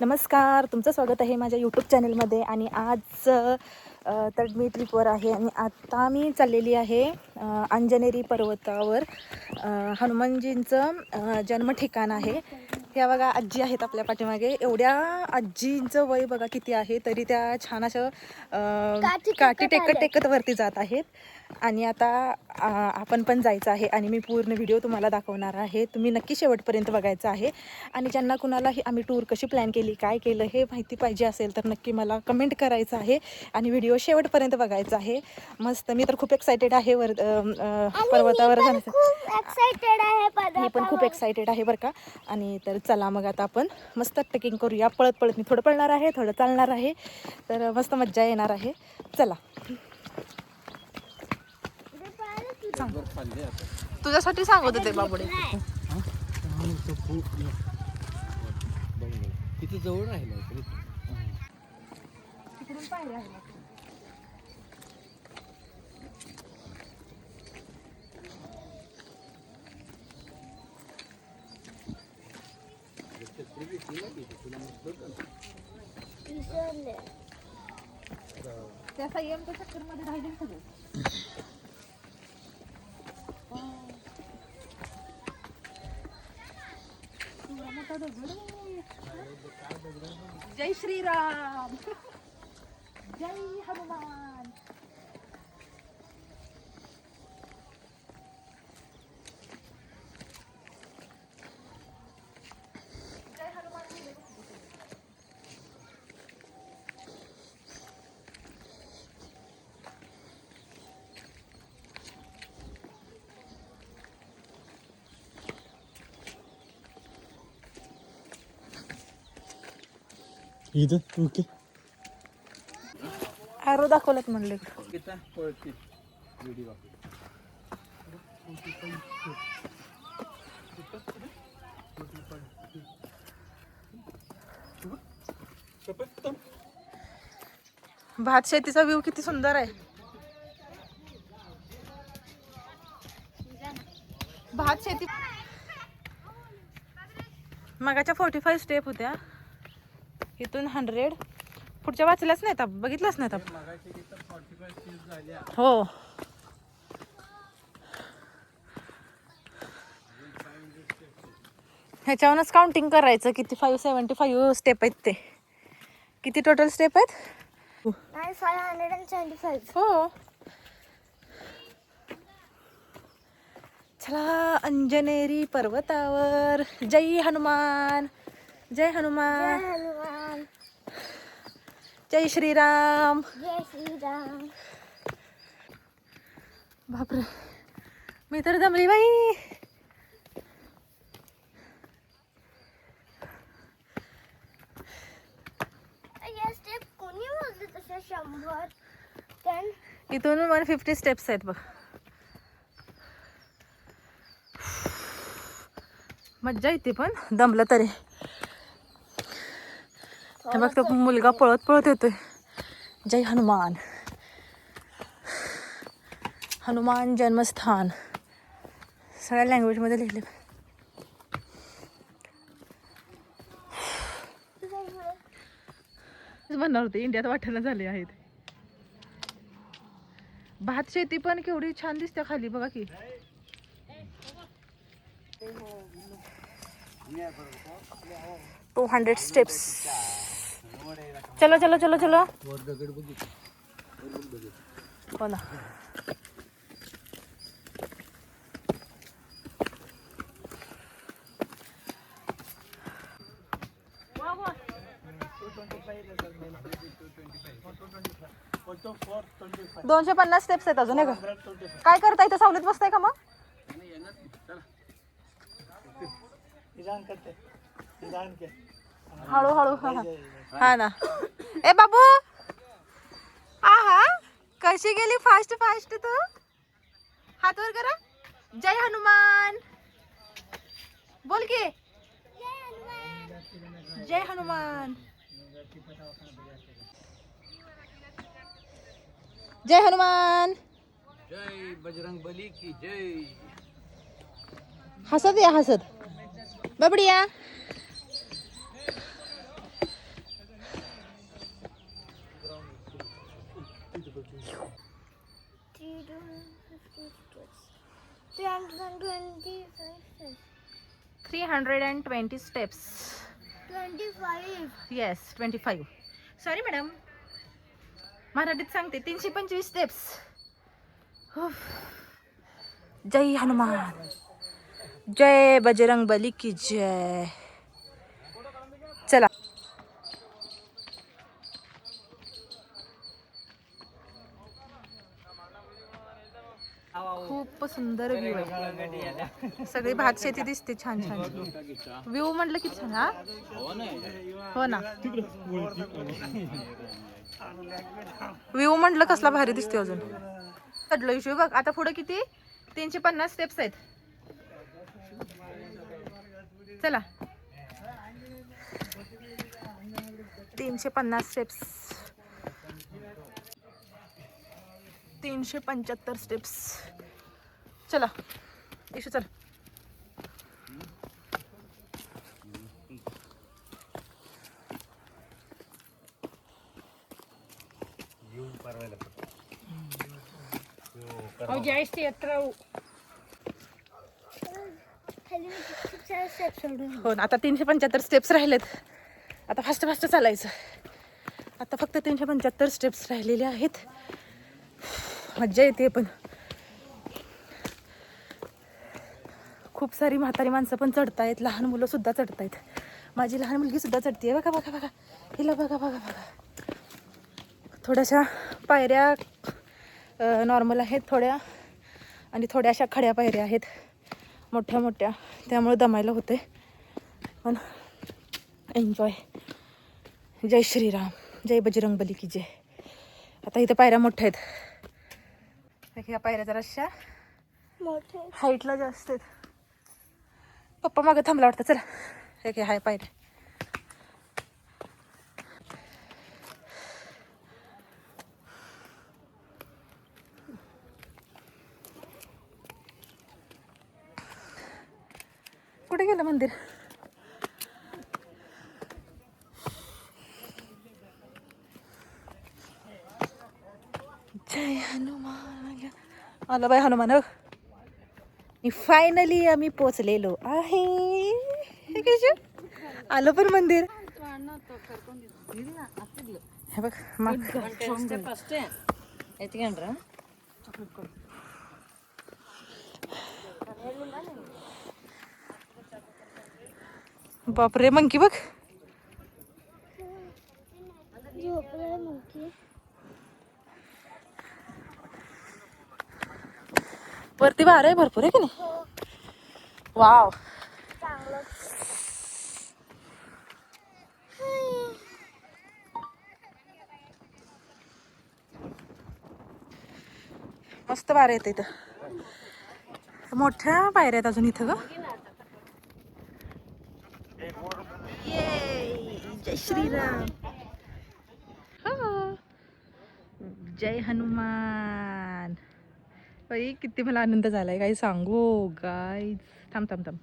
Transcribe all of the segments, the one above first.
नमस्कार, तुमचं स्वागत आहे माझ्या यूट्यूब चॅनलमध्ये. आणि आज तर मी ट्रिपवर आहे आणि आता मी चाललेली आहे अंजनेरी पर्वतावर. हनुमानजींचं जन्म ठिकाण आहे. ह्या बघा आजी आहेत आपल्या पाठीमागे. एवढ्या आजींचं वय बघा किती आहे, तरी त्या छान असं काठी टेकत टेकत वरती जात आहेत. आणि आता आपण पण जायचं आहे आणि मी पूर्ण व्हिडिओ तुम्हाला दाखवणार आहे. तुम्ही नक्की शेवटपर्यंत बघायचं आहे. आणि ज्यांना कुणालाही आम्ही टूर कशी प्लॅन केली, काय केलं हे माहिती पाहिजे असेल तर नक्की मला कमेंट करायचं आहे आणि व्हिडिओ शेवटपर्यंत बघायचा आहे. मस्त, मी तर खूप एक्सायटेड आहे पर्वतावर जाण्यासाठी. मी पण खूप एक्सायटेड आहे बरं का. आणि तर चला मग आता आपण मस्त ट्रेकिंग करूया. पळत पळत मी थोडं पळणार आहे, थोडं चालणार आहे, तर मस्त मज्जा येणार आहे. चला. तुझ्यासाठी सांगत होते बाबुडे. किती जवळ राहिलं तिकडून पाहिजे आहे. त्या संयमच्या चक्करमध्ये राहिले सगळे. जय श्रीराम, जय हनुमान. जय हनुमान. इथं ओके. ॲरो दाखवलं म्हणले. भात शेतीचा व्ह्यू किती सुंदर आहे. भात शेती मगाच्या 45 स्टेप होत्या, इथून 100. पुढच्या वाचल्याच नाहीत, बघितलंच नाहीत. हो, ह्याच्यावरच काउंटिंग करायचं किती 575 स्टेप आहेत ते. किती टोटल स्टेप आहेत? 575. हो. चला अंजनेरी पर्वतावर. जय हनुमान, जय हनुमान, जय हनुमान, जय श्रीराम. जय श्रीराम. बापरे, मी तर दमली बाई. या स्टेप कोणी बोलते तसे 100? पण इथून 150 स्टेप्स आहेत बघ. मज्जा येते पण दमलं तरी. हे बघ, तो मुलगा पळत पळत येतोय. जय हनुमान, हनुमान जन्मस्थान सगळ्या लँग्वेजमध्ये लिहिले. म्हणणार होते इंडियात वाटाणा झाले आहेत. भात शेती पण केवढी छान दिसते खाली बघा की. 200 स्टेप्स. चलो चलो चलो चलो. हो ना. दोनशे 250 स्टेप्स आहेत अजून. काय करता इथं, सावलीत बसताय का मग? हळूहळू. हा ना. ए बाबू, आहा कशी गेली फास्ट फास्ट तू. हात वर करा. जय हनुमान बोल की. जय हनुमान, जय हनुमान, जय बजरंग बली की जय. हसत या हसत. बबडिया 25 320 स्टेप्स. 25 येस 25. सॉरी मॅडम, मराठीत सांगते 325 स्टेप्स. जय हनुमान, जय बजरंग बली की जय. चला. खूप सुंदर व्ह्यू आहे. सगळी भात शेती दिसते छान छान. व्ह्यू म्हटलं की छान. हा हो ना, व्ह्यू म्हटलं कसला भारी दिसते. अजून चढलो इशू बघ. आता पुढे किती 350 स्टेप्स आहेत. चला 350 स्टेप्स, 375 स्टेप्स. चला इशू चल. हो ना, आता 375 स्टेप्स राहिलेत. आता फास्ट फास्ट चालायचं. आता फक्त 375 स्टेप्स राहिलेले आहेत. मज्जा येते. पण खूप सारी म्हातारी माणसं पण चढतायत, लहान मुलं सुद्धा चढतायत. माझी लहान मुलगी सुद्धा चढते. बघा बघा बघा, हिला बघा बघा बघा. थोड्याशा पायऱ्या नॉर्मल आहेत थोड्या, आणि थोड्या अशा खड्या पायऱ्या आहेत मोठ्या मोठ्या, त्यामुळे दमायला होते. पण एन्जॉय. जय श्रीराम, जय बजरंग बली की जय. आता इथं पायऱ्या मोठ्या आहेत. ह्या पायऱ्या जराशा मोठे हाईटला जास्त आहेत. पप्पा मागं थांबला वाटतं. चला हे हाय पायऱ्या. कुठे गेलं मंदिर? जय हनुमान. आलं बाय हनुमान. फायनली आम्ही पोचलेलो आहे. हे कशे आलं पण मंदिर. हे बघ बापरे, मंकी बघ. झोपलेलं मोठी. वरती वार आहे भरपूर आहे की नाही. वाव, चांगलं. मस्त वार येते इथं. मोठ्या पायऱ्या आहेत अजून इथं ग. जय श्रीराम. जय हनुमान. बाई किती मला आनंद झालाय, काही सांगू गाईज. थांब थांब थांब.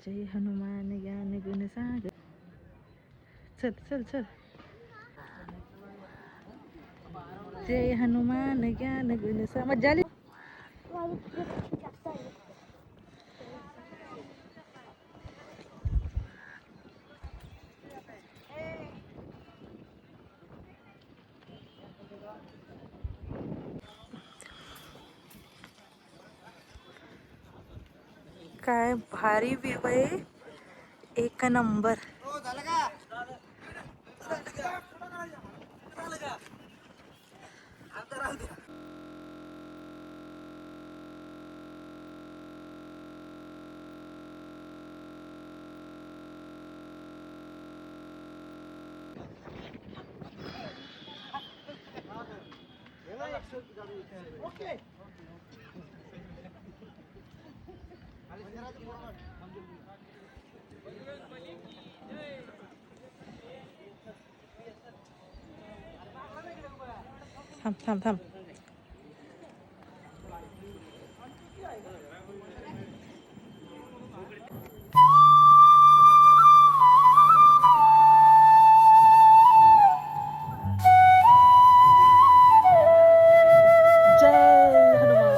जय हनुमान ज्ञान गुण सागर. चल चल चल. जय हनुमान ज्ञान गुण सागर. मज्जा आली. काय भारी व्ह्यू आहे, एक नंबर. थांब थांब थांब. जय हनुमान.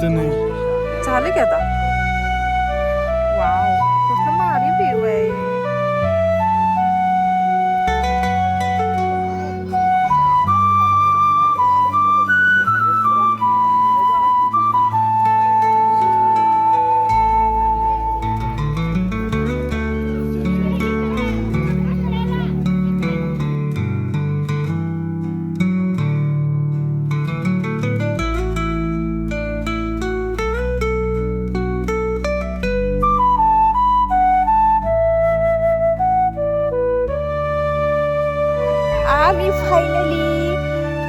इथं नाही. झालं की आता. वाव, कसलं भारी व्ह्यू आहे. आम्ही फायनली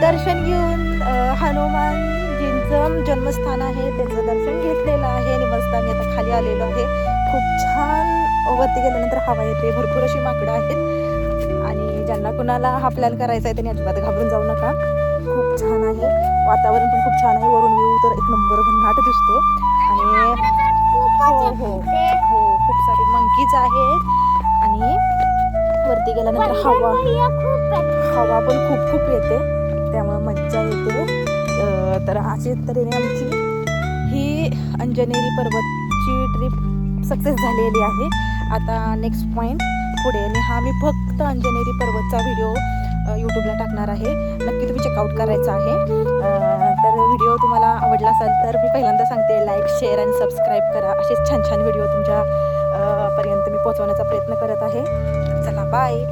दर्शन घेऊन हनुमानजींचं जन्मस्थान आहे त्याचं दर्शन घेतलेलं आहे आणि मस्त आम्ही आता खाली आलेलो आहे. खूप छान वरती गेल्यानंतर हवा येते, भरपूर अशी माकडं आहेत आणि ज्यांना कुणाला हा प्लॅन करायचा आहे त्यांनी अजिबात घाबरून जाऊ नका. खूप छान आहे, वातावरण पण खूप छान आहे, वरून व्ह्यू तर एक नंबर भन्नाट दिसतो आणि हो हो हो खूप सारे मंकीज आहेत आणि वरती गेल्यानंतर हवा पण खूप खूप येते त्यामुळे मज्जा येते. तर अशी तऱ्हेने आमची ही अंजनेरी पर्वतची ट्रिप सक्सेस झालेली आहे. आता नेक्स्ट पॉईंट पुढे आणि हा मी फक्त अंजनेरी पर्वतचा व्हिडिओ यूट्यूबला टाकणार आहे, नक्की तुम्ही चेकआउट करायचा आहे. तर व्हिडिओ तुम्हाला आवडला असेल तर मी पहिल्यांदा सांगते लाईक शेअर आणि सबस्क्राईब करा. असेच छान छान व्हिडिओ तुमच्या पर्यंत मी पोहोचवण्याचा प्रयत्न करत आहे. चला बाय.